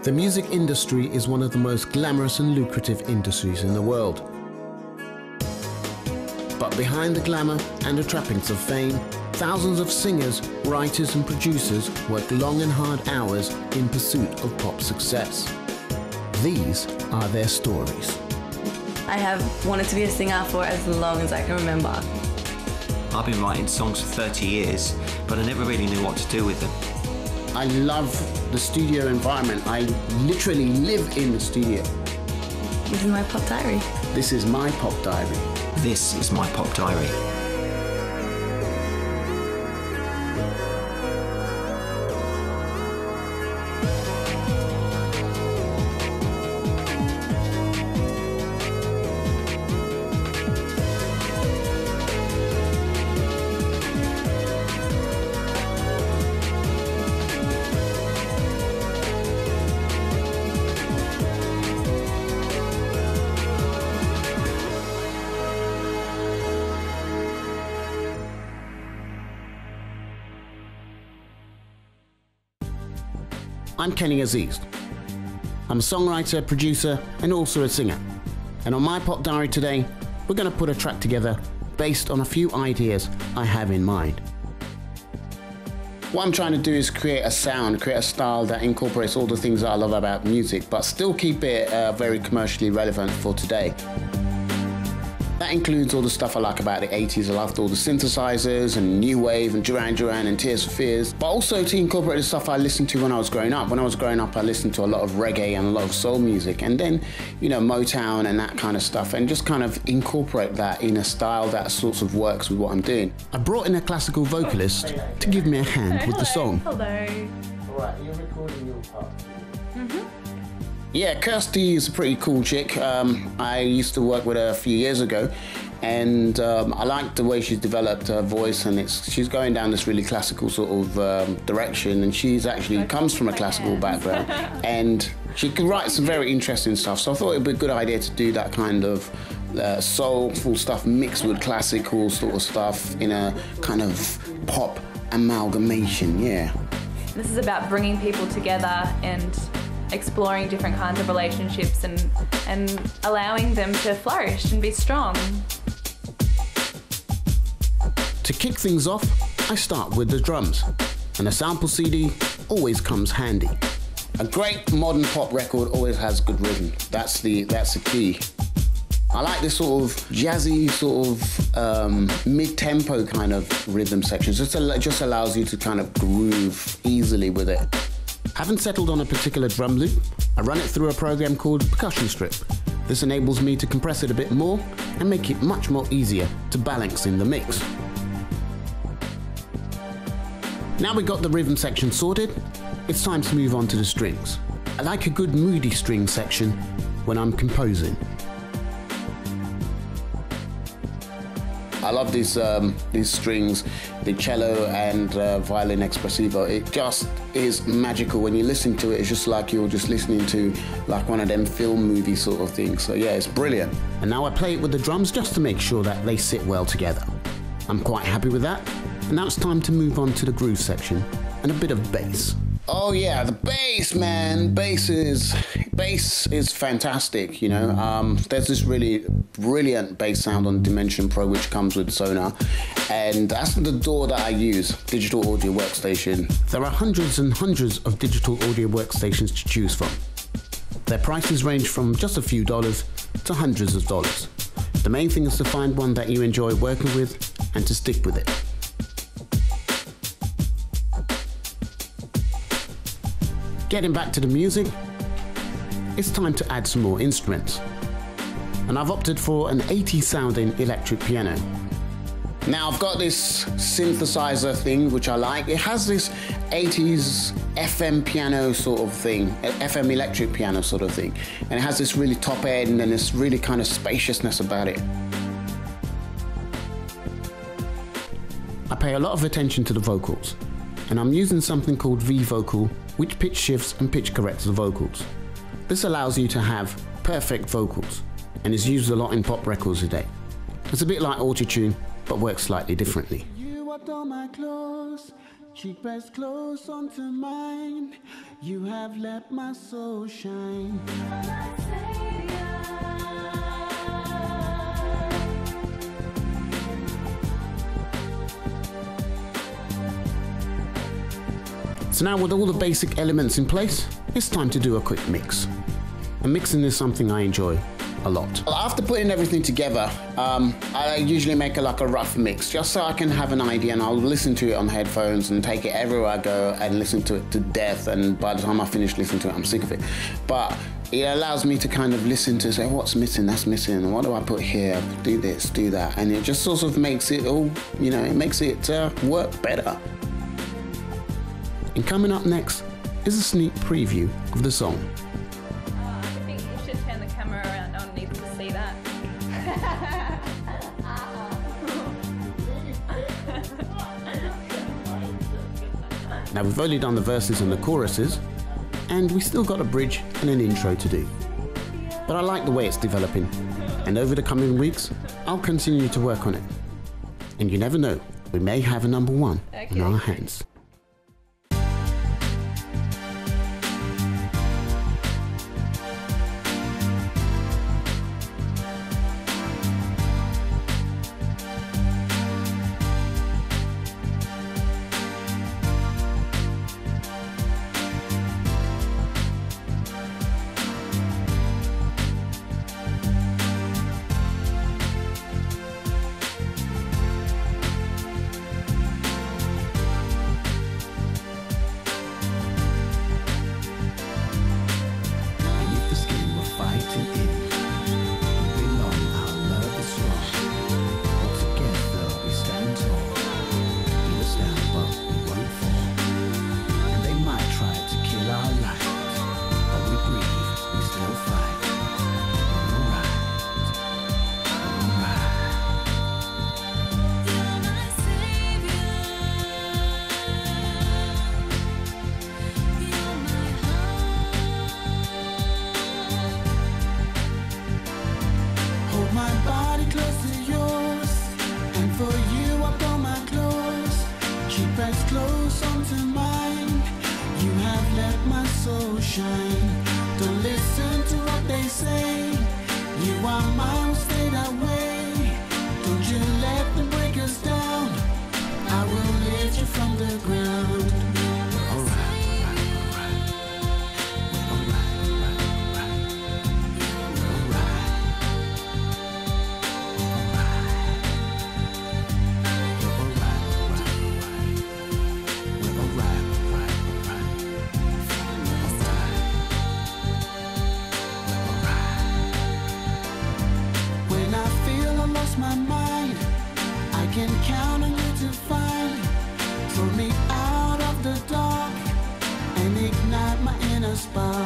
The music industry is one of the most glamorous and lucrative industries in the world. But behind the glamour and the trappings of fame, thousands of singers, writers and producers work long and hard hours in pursuit of pop success. These are their stories. I have wanted to be a singer for as long as I can remember. I've been writing songs for 30 years, but I never really knew what to do with them. I love the studio environment. I literally live in the studio. This is my pop diary. This is my pop diary. This is my pop diary. I'm Kehinde. I'm a songwriter, producer, and also a singer. And on my pop diary today, we're going to put a track together based on a few ideas I have in mind. What I'm trying to do is create a sound, create a style that incorporates all the things that I love about music, but still keep it very commercially relevant for today. That includes all the stuff I like about the 80s. I loved all the synthesizers and new wave and Duran Duran and Tears for Fears, but also to incorporate the stuff I listened to when I was growing up. When I was growing up, I listened to a lot of reggae and a lot of soul music, and then, you know, Motown and that kind of stuff, and just kind of incorporate that in a style that sort of works with what I'm doing. I brought in a classical vocalist to give me a hand with the song. Hello. All right, you're recording your part. Yeah, Kirsty is a pretty cool chick. I used to work with her a few years ago, and I like the way she's developed her voice, and she's going down this really classical sort of direction, and she's actually comes from a classical background, and she can write some very interesting stuff, so I thought it would be a good idea to do that kind of soulful stuff mixed with classical sort of stuff in a kind of pop amalgamation, yeah. This is about bringing people together and exploring different kinds of relationships and allowing them to flourish and be strong. To kick things off, I start with the drums, and a sample CD always comes handy. A great modern pop record always has good rhythm. That's the key. I like this sort of jazzy, sort of mid-tempo kind of rhythm section. It just allows you to kind of groove easily with it. Haven't settled on a particular drum loop, I run it through a program called Percussion Strip. This enables me to compress it a bit more and make it much more easier to balance in the mix. Now we got the rhythm section sorted, it's time to move on to the strings. I like a good moody string section when I'm composing. I love these strings, the cello and violin espressivo. It just is magical. When you listen to it, it's just like you're just listening to like one of them film movie sort of things. So yeah, it's brilliant. And now I play it with the drums just to make sure that they sit well together. I'm quite happy with that. And now it's time to move on to the groove section and a bit of bass. Oh yeah, the bass, man. Bass is fantastic, you know. There's this really brilliant bass sound on Dimension Pro which comes with Sonar, and that's the DAW that I use, digital audio workstation. There are hundreds and hundreds of digital audio workstations to choose from. Their prices range from just a few dollars to hundreds of dollars. The main thing is to find one that you enjoy working with and to stick with it. Getting back to the music, it's time to add some more instruments. And I've opted for an 80s sounding electric piano. Now I've got this synthesizer thing which I like. It has this 80s FM piano sort of thing, FM electric piano sort of thing. And it has this really top end and this really kind of spaciousness about it. I pay a lot of attention to the vocals, and I'm using something called V-Vocal, which pitch shifts and pitch corrects the vocals. This allows you to have perfect vocals and is used a lot in pop records today. It's a bit like autotune, but works slightly differently. You walked on my clothes, cheek pressed close onto mine. You have let my soul shine. So now with all the basic elements in place, it's time to do a quick mix. And mixing is something I enjoy a lot. After putting everything together, I usually make a rough mix just so I can have an idea, and I'll listen to it on headphones and take it everywhere I go and listen to it to death, and by the time I finish listening to it, I'm sick of it. But it allows me to kind of listen to say what's missing, that's missing, what do I put here, do this, do that, and it just sort of makes it all, you know, it makes it work better. And coming up next is a sneak preview of the song. I think you should turn the camera around. No one needs to see that. Now we've only done the verses and the choruses, and we still got a bridge and an intro to do. But I like the way it's developing, and over the coming weeks, I'll continue to work on it. And you never know, we may have a number one in our hands. Don't listen to what they say. You are miles straight away. Don't you let them break us down. I will lift you from the ground. My mind, I can count on you to find, throw me out of the dark and ignite my inner spark.